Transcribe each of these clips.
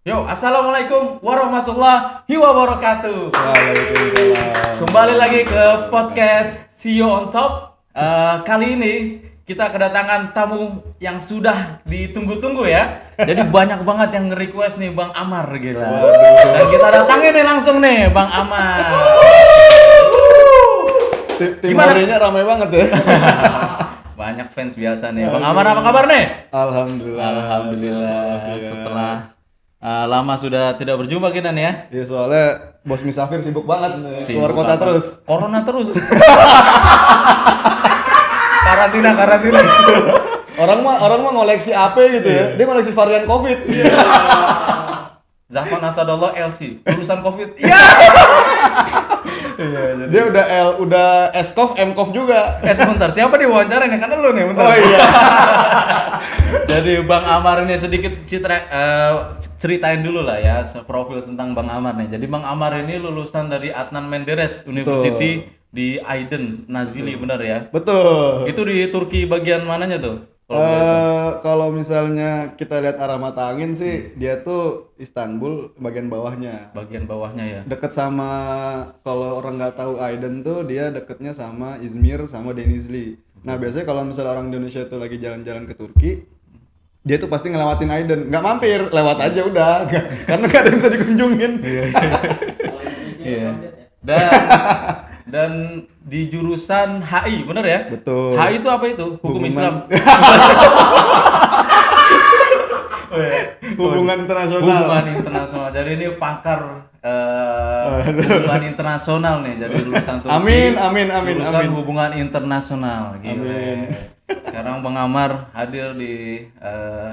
Yo, assalamualaikum warahmatullahi wabarakatuh. Waalaikumsalam. Kembali lagi ke podcast CEO on Top. Kali ini kita kedatangan tamu yang sudah ditunggu-tunggu ya. Jadi banyak banget yang nge-request nih Bang Amar gila. Dan kita datangin nih langsung nih Bang Amar. Tim Gimana? harinya ramai banget ya. Banyak fans biasa nih. Bang Amar apa kabar nih? Alhamdulillah. Alhamdulillah. Sehat Setelah lama sudah tidak berjumpa kita nih ya. Ya soalnya Bos Misafir sibuk banget nih. Sibuk Keluar kota banget. terus. Corona terus. karantina. Orang mah ngoleksi apa gitu ya. Dia ngoleksi varian Covid. Zafan Asadullah LC urusan Covid. Iya. Dia udah S-Cov, M-Cov juga. Sebentar, siapa nih wawancara nih? Karena lu nih, bentar. Oh iya. Jadi Bang Amar ini sedikit ceritain dulu lah ya profil tentang Bang Amar nih. Jadi Bang Amar ini lulusan dari Adnan Menderes University di Aydın, Nazilli, benar ya? Betul. Itu di Turki bagian mananya tuh? Kalau misalnya kita lihat arah mata angin sih, dia tuh Istanbul bagian bawahnya. Bagian bawahnya ya. Deket sama, kalau orang nggak tahu Aydın tuh dia deketnya sama Izmir sama Denizli. Nah biasanya kalau misalnya orang Indonesia tuh lagi jalan-jalan ke Turki, dia tuh pasti ngelewatin Aydın, nggak mampir, lewat aja udah, karena nggak ada yang bisa dikunjungin. Iya. Dan di jurusan HI, benar ya? Betul. HI itu apa itu? Hukum Islam. Hubungan internasional. Hubungan internasional. Jadi ini pakar hubungan internasional nih. Jadi lulusan Turki. Amin. Jurusan hubungan internasional. Gila. Sekarang Bang Amar hadir di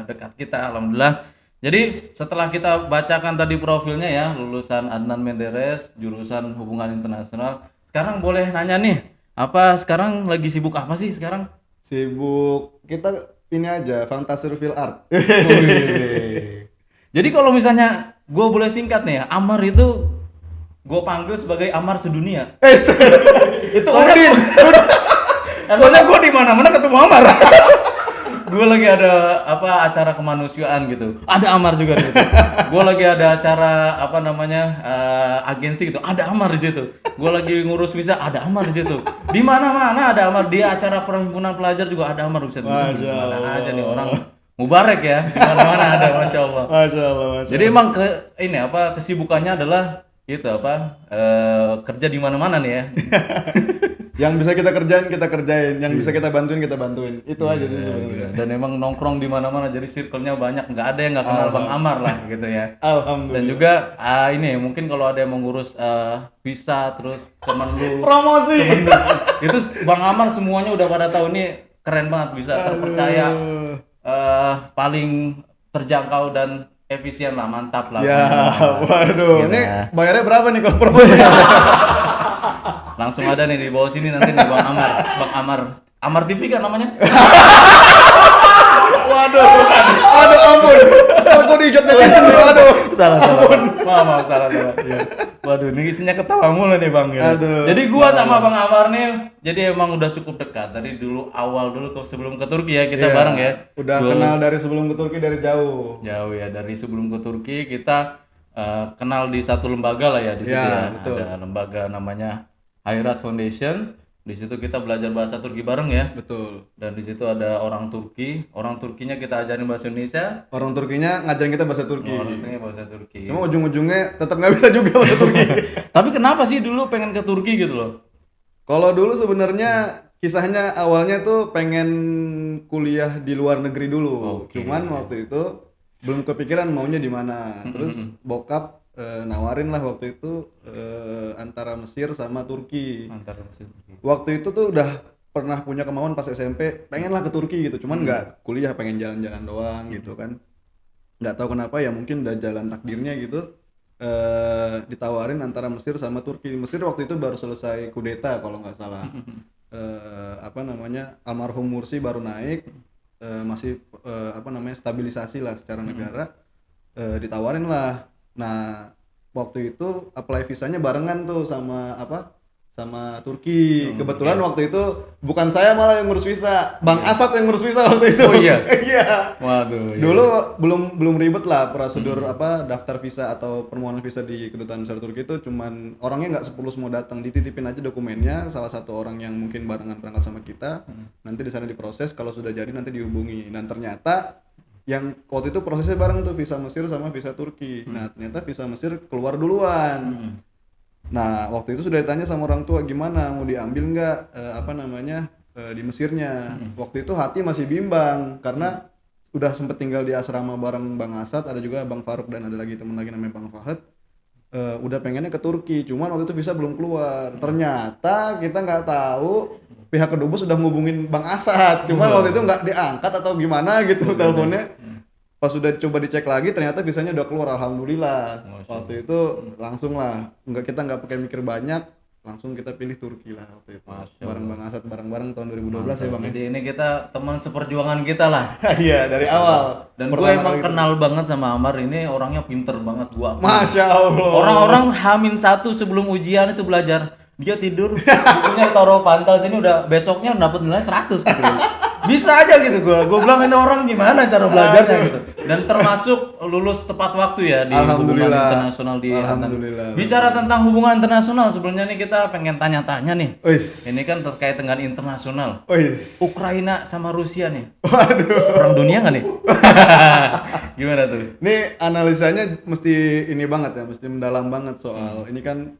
dekat kita, alhamdulillah. Jadi setelah kita bacakan tadi profilnya ya, lulusan Adnan Menderes, jurusan hubungan internasional. Sekarang boleh nanya nih, apa sekarang lagi sibuk apa sih sekarang? Sibuk kita ini aja, fantasi reveal art. Wih. Jadi kalau misalnya gue boleh singkat nih, Amar itu gue panggil sebagai Amar sedunia. Itu Soalnya Udin. Soalnya gue di mana-mana ketemu Amar. Gue lagi ada acara kemanusiaan gitu, ada Amar juga di situ. Gue lagi ada acara agensi gitu, ada Amar di situ. Gue lagi ngurus visa, ada Amar di situ. Di mana-mana ada Amar. Dia acara perhimpunan pelajar juga ada Amar di situ. Mana aja nih orang Mubarek ya, di mana-mana ada, masya Allah. Masya Allah. Jadi emang kesibukannya adalah itu kerja di mana-mana nih ya. Yang bisa kita kerjain, yang bisa kita bantuin. Itu aja sih sebenarnya. Dan emang nongkrong di mana-mana, jadi circle-nya banyak, nggak ada yang nggak kenal Bang Amar lah gitu ya. Alhamdulillah. Dan juga ini mungkin kalau ada yang mengurus visa terus Kemenlu, Promosi. itu Bang Amar semuanya udah pada tahu, ini keren banget, bisa terpercaya, paling terjangkau dan efisien lah, mantap lah. Ya, Bang Amar. waduh. Gila. Ini bayarnya berapa nih kalau promosi? Langsung ada nih di bawah sini nanti nih Bang Amar TV kan namanya. Waduh, ampun. Aku dijat netizen nih, waduh. Salah. Maaf, salah. Iya. Waduh, ini isinya ketawa mulu nih Bang. Gitu. Aduh. Jadi gua sama Bang Amar nih, jadi emang udah cukup dekat. Tadi sebelum ke Turki ya, kita Iya, bareng ya. Udah kenal dari sebelum ke Turki dari jauh. Jauh ya, dari sebelum ke Turki kita kenal di satu lembaga lah ya di situ Iya, ya. betul. Ada lembaga namanya Hayrat Foundation. Di situ kita belajar bahasa Turki bareng ya. Betul. Dan di situ ada orang Turkinya kita ajarin bahasa Indonesia. Orang Turkinya ngajarin kita bahasa Turki. Orang Turkinya bahasa Turki. Cuma ujung-ujungnya tetap nggak bisa juga bahasa Turki. Tapi kenapa sih dulu pengen ke Turki gitu loh? Kalau dulu sebenarnya kisahnya awalnya tuh pengen kuliah di luar negeri dulu. Oke. Cuman waktu itu belum kepikiran maunya di mana. Terus bokap nawarin lah waktu itu antara Mesir sama Turki. Antara Mesir Turki. Waktu itu tuh udah pernah punya kemauan pas SMP pengen lah ke Turki gitu. Cuman nggak kuliah, pengen jalan-jalan doang gitu kan. Nggak tahu kenapa ya, mungkin udah jalan takdirnya gitu. Ditawarin antara Mesir sama Turki. Mesir waktu itu baru selesai kudeta kalau nggak salah. Almarhum Mursi baru naik, masih stabilisasi lah secara negara. Ditawarin lah. Nah waktu itu apply visanya barengan tuh sama sama Turki. Kebetulan waktu itu bukan saya malah yang ngurus visa, Bang Asad yang ngurus visa waktu itu. Oh iya? Iya. Waduh. Iya. Dulu belum ribet lah prosedur apa daftar visa atau permohonan visa di kedutaan besar Turki itu, cuman orangnya nggak 10 semua datang, dititipin aja dokumennya salah satu orang yang mungkin barengan berangkat sama kita. Nanti di sana diproses, kalau sudah jadi nanti dihubungi. Dan ternyata yang waktu itu prosesnya bareng tuh visa Mesir sama visa Turki. Nah, ternyata visa Mesir keluar duluan. Nah, waktu itu sudah ditanya sama orang tua gimana mau diambil nggak di Mesirnya. Waktu itu hati masih bimbang karena udah sempet tinggal di asrama bareng Bang Asad, ada juga Bang Faruk dan ada lagi teman lagi namanya Bang Fahad. Udah pengennya ke Turki, cuman waktu itu visa belum keluar. Ternyata kita nggak tahu pihak kedubes sudah ngubungin Bang Asad, cuman waktu itu nggak diangkat atau gimana gitu teleponnya. Pas sudah coba dicek lagi ternyata visanya udah keluar, alhamdulillah. Waktu itu langsung lah, kita nggak pakai mikir banyak, langsung kita pilih Turki lah waktu itu. Bareng Bang Asad, bareng-bareng tahun 2012 ya Bang. Jadi ini kita teman seperjuangan kita lah. Iya, dari awal. Dan gue emang kenal banget sama Amar, ini orangnya pinter banget gua. Masya Allah. Orang-orang H-1 sebelum ujian itu belajar, dia tidur, bukunya taruh pantal sini, udah besoknya dapat nilai 100 gitu. Bisa aja gitu gue bilang ini orang gimana cara belajarnya gitu. Dan termasuk lulus tepat waktu ya di hubungan internasional di Alhamdulillah. Bicara tentang hubungan internasional, sebenarnya nih kita pengen tanya-tanya nih. Wis. Ini kan terkait dengan internasional. Wis. Ukraina sama Rusia nih. Waduh. Perang dunia nggak nih? Gimana tuh? Ini analisanya mesti ini banget ya, mesti mendalam banget soal ini kan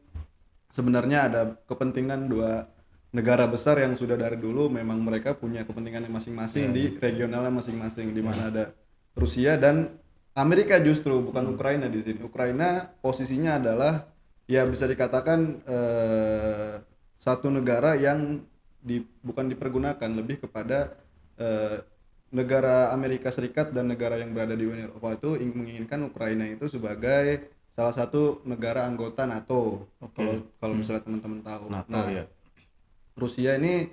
sebenarnya ada kepentingan dua negara besar yang sudah dari dulu memang mereka punya kepentingan masing-masing di regionalnya masing-masing, di mana ada Rusia dan Amerika justru bukan Ukraina di sini. Ukraina posisinya adalah ya bisa dikatakan satu negara yang bukan dipergunakan, lebih kepada negara Amerika Serikat dan negara yang berada di Uni Eropa itu menginginkan Ukraina itu sebagai salah satu negara anggota NATO. Kalau misalnya teman-teman tahu. NATO, nah, ya. Rusia ini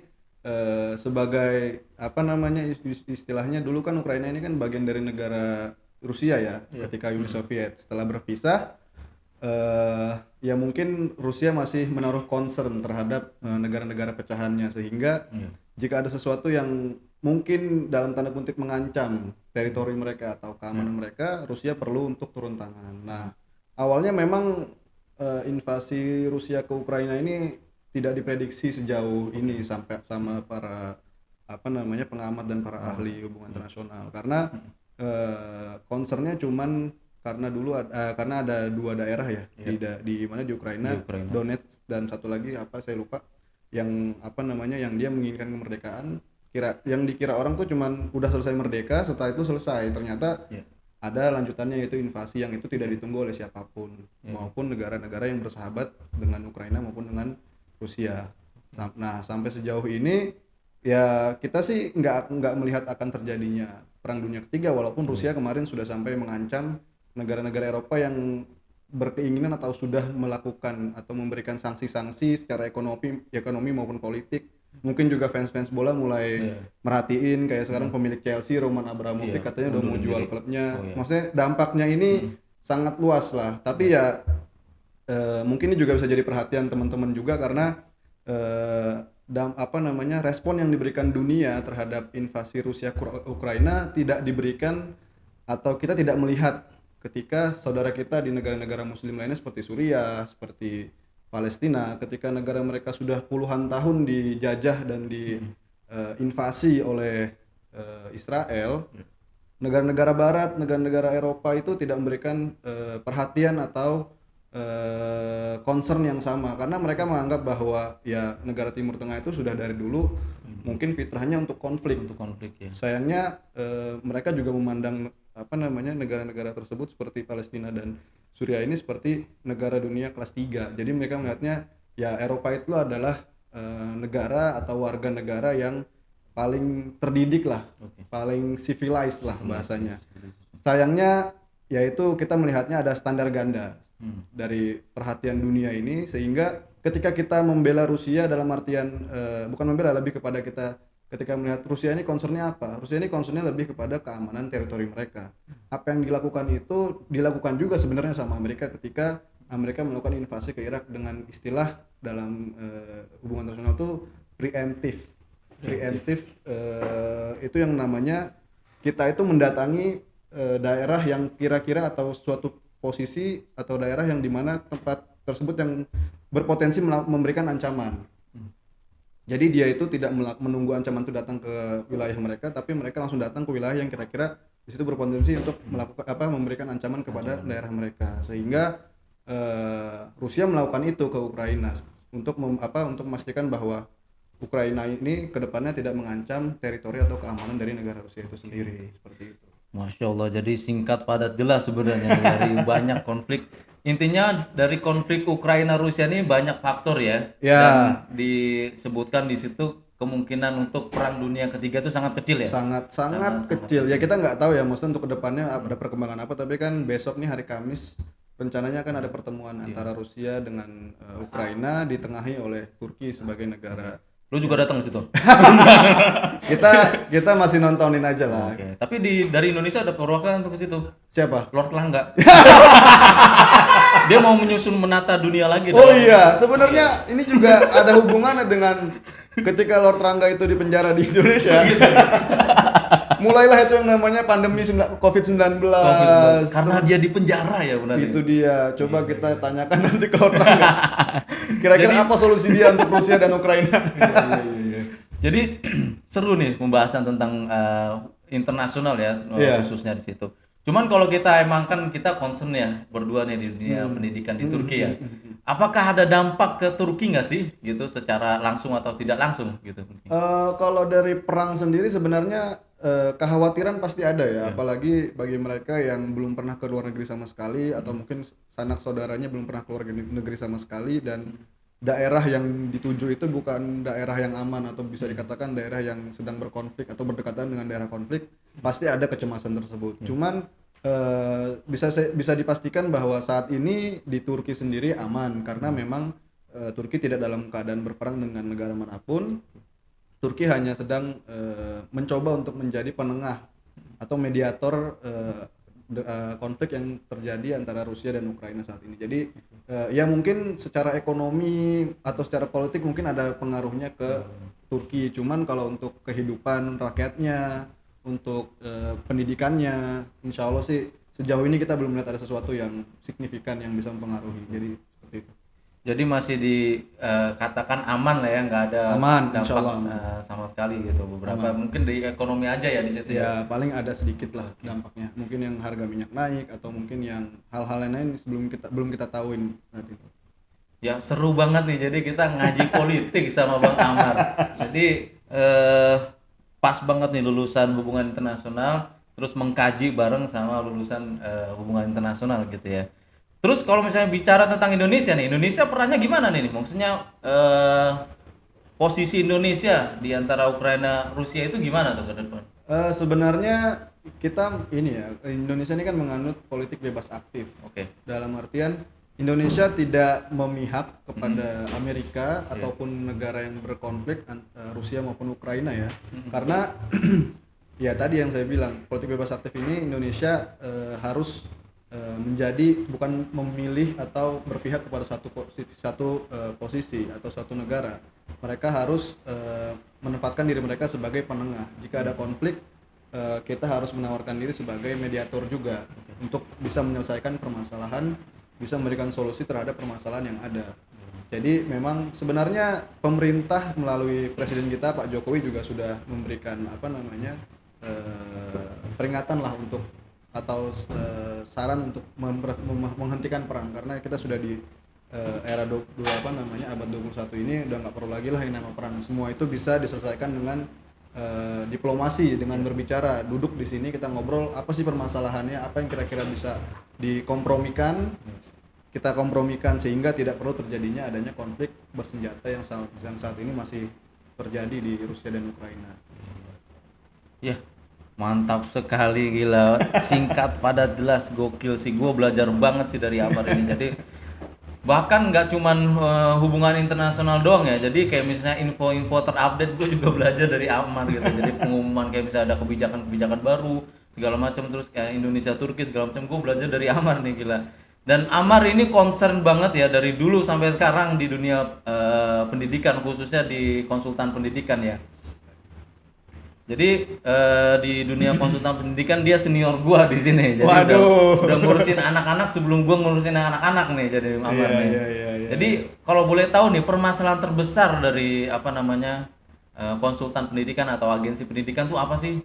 sebagai apa namanya istilahnya, dulu kan Ukraina ini kan bagian dari negara Rusia ya, ketika Uni Soviet. Setelah berpisah ya mungkin Rusia masih menaruh concern terhadap negara-negara pecahannya, sehingga jika ada sesuatu yang mungkin dalam tanda kutip mengancam teritori mereka atau keamanan mereka, Rusia perlu untuk turun tangan. Nah, awalnya memang invasi Rusia ke Ukraina ini tidak diprediksi sejauh ini sampai sama para pengamat dan para ahli hubungan internasional, karena concernnya cuman karena ada dua daerah ya, di mana di Ukraina, Donetsk dan satu lagi saya lupa, yang yang dia menginginkan kemerdekaan. Yang dikira orang tuh cuman udah selesai merdeka, setelah itu selesai, ternyata ada lanjutannya, yaitu invasi yang itu tidak ditunggu oleh siapapun, maupun negara-negara yang bersahabat dengan Ukraina maupun dengan Rusia. Nah, sampai sejauh ini ya kita sih nggak melihat akan terjadinya perang dunia ketiga, walaupun Rusia kemarin sudah sampai mengancam negara-negara Eropa yang berkeinginan atau sudah melakukan atau memberikan sanksi-sanksi secara ekonomi maupun politik. Mungkin juga fans-fans bola mulai merhatiin, kayak sekarang pemilik Chelsea Roman Abramovich katanya udah mau jual klubnya. Maksudnya dampaknya ini sangat luas lah. Tapi ya mungkin ini juga bisa jadi perhatian teman-teman juga, karena respon yang diberikan dunia terhadap invasi Rusia ke Ukraina tidak diberikan, atau kita tidak melihat ketika saudara kita di negara-negara muslim lainnya seperti Suriah, seperti Palestina, ketika negara mereka sudah puluhan tahun dijajah dan diinvasi oleh Israel, negara-negara barat, negara-negara Eropa itu tidak memberikan perhatian atau concern yang sama, karena mereka menganggap bahwa ya negara Timur Tengah itu sudah dari dulu mungkin fitrahnya untuk konflik ya. Sayangnya mereka juga memandang negara-negara tersebut seperti Palestina dan Suriah ini seperti negara dunia kelas 3. Jadi mereka melihatnya ya Eropa itu adalah negara atau warga negara yang paling terdidik lah, paling civilized lah bahasanya. Sayangnya yaitu kita melihatnya ada standar ganda dari perhatian dunia ini, sehingga ketika kita membela Rusia dalam artian bukan membela, lebih kepada kita ketika melihat Rusia ini concernnya apa? Rusia ini concernnya lebih kepada keamanan teritori mereka. Apa yang dilakukan itu dilakukan juga sebenarnya sama Amerika ketika Amerika melakukan invasi ke Irak dengan istilah dalam hubungan internasional tuh preemptive. Itu yang namanya kita itu mendatangi daerah yang kira-kira atau suatu posisi atau daerah yang dimana tempat tersebut yang berpotensi memberikan ancaman. Jadi dia itu tidak menunggu ancaman itu datang ke wilayah mereka, tapi mereka langsung datang ke wilayah yang kira-kira di situ berpotensi untuk melakukan memberikan ancaman kepada daerah mereka. Sehingga Rusia melakukan itu ke Ukraina untuk untuk memastikan bahwa Ukraina ini kedepannya tidak mengancam teritori atau keamanan dari negara Rusia itu sendiri, seperti itu. Masya Allah, jadi singkat padat jelas sebenarnya dari banyak konflik. Intinya dari konflik Ukraina Rusia ini banyak faktor ya. Ya. Dan disebutkan di situ kemungkinan untuk perang dunia ketiga itu sangat kecil ya. Sangat kecil. Ya kita nggak tahu ya, maksudnya untuk kedepannya ada perkembangan apa. Tapi kan besok nih hari Kamis rencananya kan ada pertemuan antara Rusia dengan Ukraina ditengahi oleh Turki sebagai negara. Lu juga datang ke situ. kita masih nontonin aja lah. Oke. Tapi dari Indonesia ada perwakilan untuk ke situ. Siapa? Lord Langga. Dia mau menyusun menata dunia lagi. Oh iya, sebenarnya ini juga ada hubungannya dengan ketika Lord Rangga itu di penjara di Indonesia. Mulailah itu yang namanya pandemi COVID-19. Karena dia di penjara ya benar. Itu dia. Coba kita tanyakan nanti ke Lord Rangga. Kira-kira apa solusi dia untuk Rusia dan Ukraina? Jadi seru nih pembahasan tentang internasional ya, khususnya di situ. Cuman kalau kita emang kan kita concern ya berdua nih di dunia pendidikan di Turki ya. Apakah ada dampak ke Turki nggak sih gitu secara langsung atau tidak langsung gitu? Kalau dari perang sendiri sebenarnya kekhawatiran pasti ada ya, apalagi bagi mereka yang belum pernah ke luar negeri sama sekali atau mungkin sanak saudaranya belum pernah keluar negeri sama sekali dan daerah yang dituju itu bukan daerah yang aman atau bisa dikatakan daerah yang sedang berkonflik atau berdekatan dengan daerah konflik, pasti ada kecemasan tersebut. Cuman bisa dipastikan bahwa saat ini di Turki sendiri aman karena memang Turki tidak dalam keadaan berperang dengan negara manapun. Turki hanya sedang mencoba untuk menjadi penengah atau mediator konflik yang terjadi antara Rusia dan Ukraina saat ini. Jadi ya mungkin secara ekonomi atau secara politik mungkin ada pengaruhnya ke Turki. Cuman kalau untuk kehidupan rakyatnya, untuk pendidikannya, insya Allah sih sejauh ini kita belum melihat ada sesuatu yang signifikan yang bisa mempengaruhi. Jadi seperti itu. Jadi masih dikatakan aman lah ya, nggak ada aman, dampak sama sekali gitu. Beberapa mungkin di ekonomi aja ya di situ ya. Paling ada sedikit lah dampaknya. Mungkin yang harga minyak naik atau mungkin yang hal-hal lain belum kita tahuin saat itu. Ya seru banget nih. Jadi kita ngaji politik sama Bang Amar. Jadi pas banget nih lulusan hubungan internasional terus mengkaji bareng sama lulusan hubungan internasional gitu ya. Terus kalau misalnya bicara tentang Indonesia nih, Indonesia perannya gimana nih? Maksudnya posisi Indonesia di antara Ukraina Rusia itu gimana tuh ke depan? Sebenarnya kita ini ya, Indonesia ini kan menganut politik bebas aktif. Oke. Dalam artian Indonesia tidak memihak kepada Amerika ataupun negara yang berkonflik Rusia maupun Ukraina ya. Karena ya tadi yang saya bilang, politik bebas aktif ini Indonesia harus menjadi bukan memilih atau berpihak kepada satu posisi atau satu negara. Mereka harus menempatkan diri mereka sebagai penengah. Jika ada konflik, kita harus menawarkan diri sebagai mediator juga untuk bisa menyelesaikan permasalahan, bisa memberikan solusi terhadap permasalahan yang ada. Jadi memang sebenarnya pemerintah melalui presiden kita Pak Jokowi juga sudah memberikan peringatan lah untuk atau saran untuk menghentikan perang karena kita sudah di era abad 21 ini udah nggak perlu lagi lah yang nama perang. Semua itu bisa diselesaikan dengan diplomasi, dengan berbicara, duduk di sini kita ngobrol apa sih permasalahannya, apa yang kira-kira bisa dikompromikan, kita kompromikan sehingga tidak perlu terjadinya adanya konflik bersenjata yang saat ini masih terjadi di Rusia dan Ukraina. Ya. Mantap sekali, gila, singkat padat jelas, gokil sih. Gue belajar banget sih dari Amar ini. Jadi bahkan nggak cuman hubungan internasional doang ya, jadi kayak misalnya info-info terupdate gue juga belajar dari Amar gitu. Jadi pengumuman kayak misalnya ada kebijakan baru segala macam, terus kayak Indonesia Turki segala macam, gue belajar dari Amar nih, gila. Dan Amar ini concern banget ya dari dulu sampai sekarang di dunia pendidikan, khususnya di konsultan pendidikan ya. Jadi di dunia konsultan pendidikan dia senior gua di sini. Jadi Waduh. udah ngurusin anak-anak sebelum gua ngurusin anak-anak nih, jadi Amar Iya, nih. iya, iya, iya. Jadi kalau boleh tahu nih permasalahan terbesar dari apa namanya konsultan pendidikan atau agensi pendidikan tuh apa sih?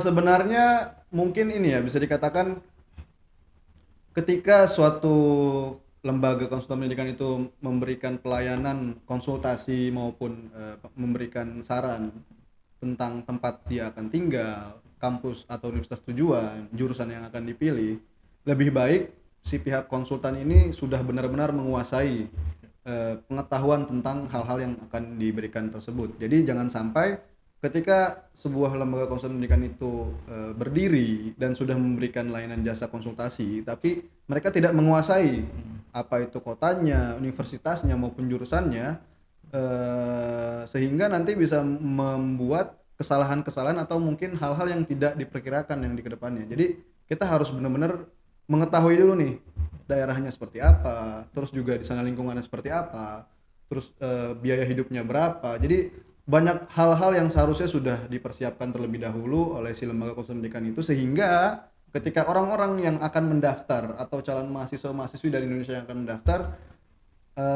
Sebenarnya mungkin ini ya bisa dikatakan ketika suatu lembaga konsultan pendidikan itu memberikan pelayanan konsultasi maupun memberikan saran tentang tempat dia akan tinggal, kampus atau universitas tujuan, jurusan yang akan dipilih, lebih baik si pihak konsultan ini sudah benar-benar menguasai pengetahuan tentang hal-hal yang akan diberikan tersebut. Jadi jangan sampai ketika sebuah lembaga konsultan pendidikan itu berdiri dan sudah memberikan layanan jasa konsultasi, tapi mereka tidak menguasai apa itu kotanya, universitasnya maupun jurusannya, sehingga nanti bisa membuat kesalahan-kesalahan atau mungkin hal-hal yang tidak diperkirakan yang di kedepannya. Jadi kita harus benar-benar mengetahui dulu nih daerahnya seperti apa, terus juga di sana lingkungannya seperti apa, terus biaya hidupnya berapa. Jadi banyak hal-hal yang seharusnya sudah dipersiapkan terlebih dahulu oleh si lembaga konsultan pendidikan itu, sehingga ketika orang-orang yang akan mendaftar atau calon mahasiswa-mahasiswi dari Indonesia yang akan mendaftar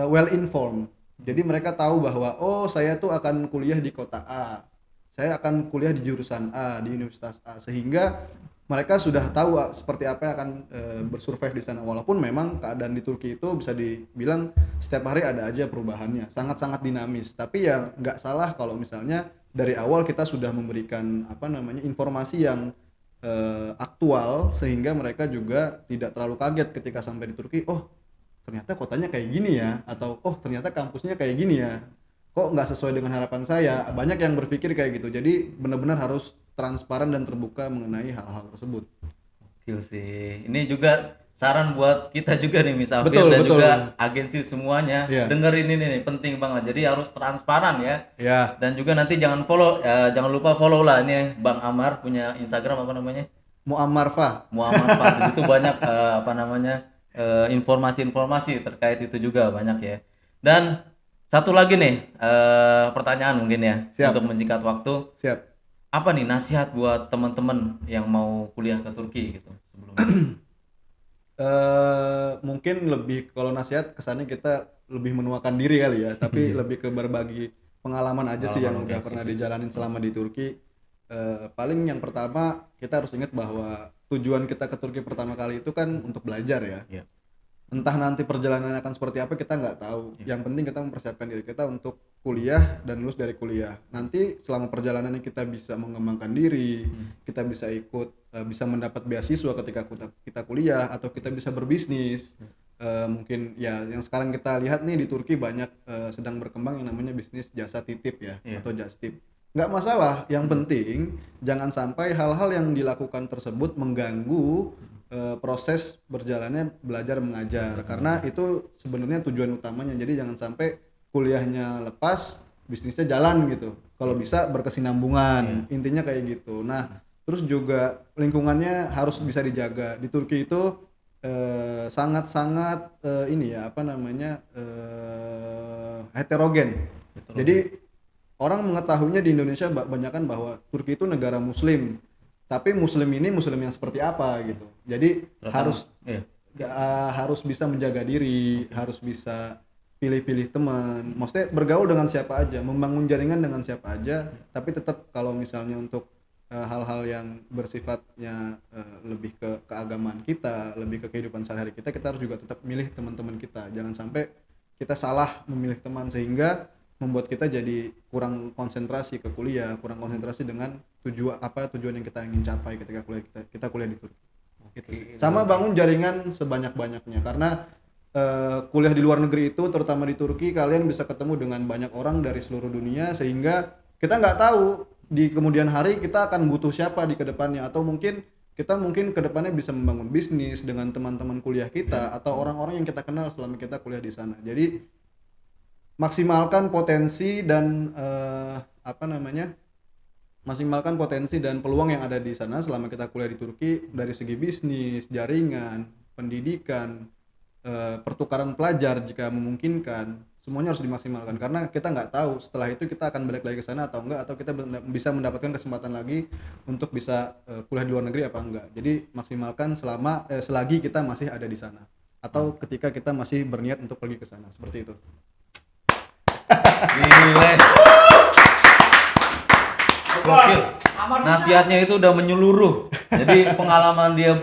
well informed. Jadi mereka tahu bahwa oh saya tuh akan kuliah di kota A, saya akan kuliah di jurusan A di universitas A, sehingga mereka sudah tahu seperti apa yang akan bersurvive di sana. Walaupun memang keadaan di Turki itu bisa dibilang setiap hari ada aja perubahannya, sangat-sangat dinamis. Tapi ya nggak salah kalau misalnya dari awal kita sudah memberikan apa namanya informasi yang aktual, sehingga mereka juga tidak terlalu kaget ketika sampai di Turki. Oh ternyata kotanya kayak gini ya, atau oh ternyata kampusnya kayak gini ya, kok nggak sesuai dengan harapan saya. Banyak yang berpikir kayak gitu. Jadi benar-benar harus transparan dan terbuka mengenai hal-hal tersebut. Gokil sih. Ini juga saran buat kita juga nih Misafir Betul, dan betul. juga agensi semuanya. Iya. Dengerin ini nih penting banget. Jadi harus transparan ya. Ya, Dan juga nanti jangan follow, jangan lupa follow lah ini Bang Amar punya Instagram apa namanya? Muammar Fah. Muhammad Fah. Di situ banyak apa namanya informasi-informasi terkait itu juga banyak ya. Dan satu lagi nih pertanyaan mungkin ya Siap. untuk menjikat waktu. Siap. Apa nih nasihat buat teman-teman yang mau kuliah ke Turki gitu sebelumnya? Mungkin lebih kalau nasihat kesannya kita lebih menuakan diri kali ya, tapi lebih ke berbagi pengalaman aja sih yang Pengalaman, udah oke, pernah sip, sip. dijalanin selama di Turki. Paling yang pertama kita harus ingat bahwa tujuan kita ke Turki pertama kali itu kan untuk belajar ya. Iya. Entah nanti perjalanan akan seperti apa kita nggak tahu. Yang penting kita mempersiapkan diri kita untuk kuliah dan lulus dari kuliah. Nanti selama perjalanannya kita bisa mengembangkan diri, kita bisa ikut, bisa mendapat beasiswa ketika kita kuliah, atau kita bisa berbisnis. Mungkin ya yang sekarang kita lihat nih di Turki banyak sedang berkembang yang namanya bisnis jasa titip ya, Iya. atau just tip. Nggak masalah, yang penting jangan sampai hal-hal yang dilakukan tersebut mengganggu proses berjalannya belajar mengajar, karena itu sebenarnya tujuan utamanya. Jadi jangan sampai kuliahnya lepas bisnisnya jalan gitu, kalau bisa berkesinambungan, intinya kayak gitu. Nah terus juga lingkungannya harus bisa dijaga. Di Turki itu sangat-sangat ini ya apa namanya heterogen. Jadi orang mengetahuinya di Indonesia banyakkan bahwa Turki itu negara muslim, tapi muslim ini muslim yang seperti apa gitu. Jadi harus Iya. harus bisa menjaga diri, harus bisa pilih-pilih teman, maksudnya bergaul dengan siapa aja, membangun jaringan dengan siapa aja, tapi tetap kalau misalnya untuk hal-hal yang bersifatnya lebih ke keagamaan kita, lebih ke kehidupan sehari-hari kita harus juga tetap milih teman-teman kita. Jangan sampai kita salah memilih teman sehingga membuat kita jadi kurang konsentrasi ke kuliah, kurang konsentrasi dengan tujuan yang kita ingin capai ketika kita kuliah di Turki. Gitu sih. Sama bangun jaringan sebanyak-banyaknya, karena kuliah di luar negeri itu terutama di Turki kalian bisa ketemu dengan banyak orang dari seluruh dunia, sehingga kita nggak tahu di kemudian hari kita akan butuh siapa di kedepannya, atau mungkin kita kedepannya bisa membangun bisnis dengan teman-teman kuliah kita atau orang-orang yang kita kenal selama kita kuliah di sana. Jadi maksimalkan potensi dan peluang yang ada di sana selama kita kuliah di Turki, dari segi bisnis, jaringan, pendidikan, pertukaran pelajar jika memungkinkan, semuanya harus dimaksimalkan karena kita nggak tahu setelah itu kita akan balik lagi ke sana atau enggak, atau kita bisa mendapatkan kesempatan lagi untuk bisa kuliah di luar negeri apa enggak. Jadi maksimalkan selagi kita masih ada di sana atau ketika kita masih berniat untuk pergi ke sana, seperti itu. Gile. Gokil. Nasihatnya itu udah menyeluruh. Jadi pengalaman dia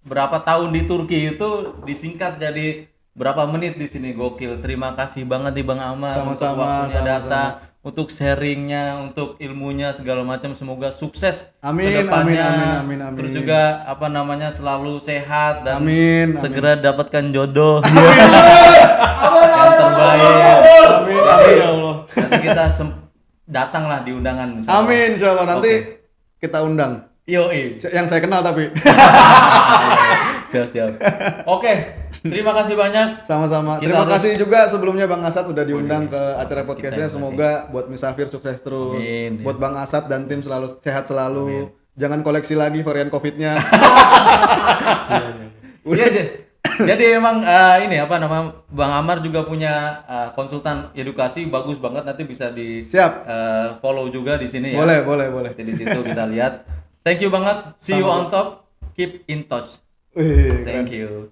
berapa tahun di Turki itu disingkat jadi berapa menit di sini. Gokil. Terima kasih banget nih Bang Amar untuk waktunya datang, untuk sharingnya, untuk ilmunya segala macam. Semoga sukses amin, ke depannya. amin. Terus juga apa namanya selalu sehat dan segera amin. dapatkan jodoh yang terbaik. Amin ya Allah. Nanti kita datanglah di undangan. Amin insyaallah, nanti kita undang. Yang saya kenal tapi. Siap. Oke, terima kasih banyak. Sama-sama. Terima kasih juga sebelumnya Bang Asad udah diundang ke acara podcastnya. Semoga buat Misafir sukses terus. Amin. Buat Bang Asad dan tim selalu sehat selalu. Jangan koleksi lagi varian COVID-nya. Jadi emang ini apa namanya, Bang Amar juga punya konsultan edukasi bagus banget, nanti bisa di follow juga di sini ya. Boleh. Nanti di situ kita lihat. Thank you banget. See you on top. Keep in touch. Wih, Thank keren. you.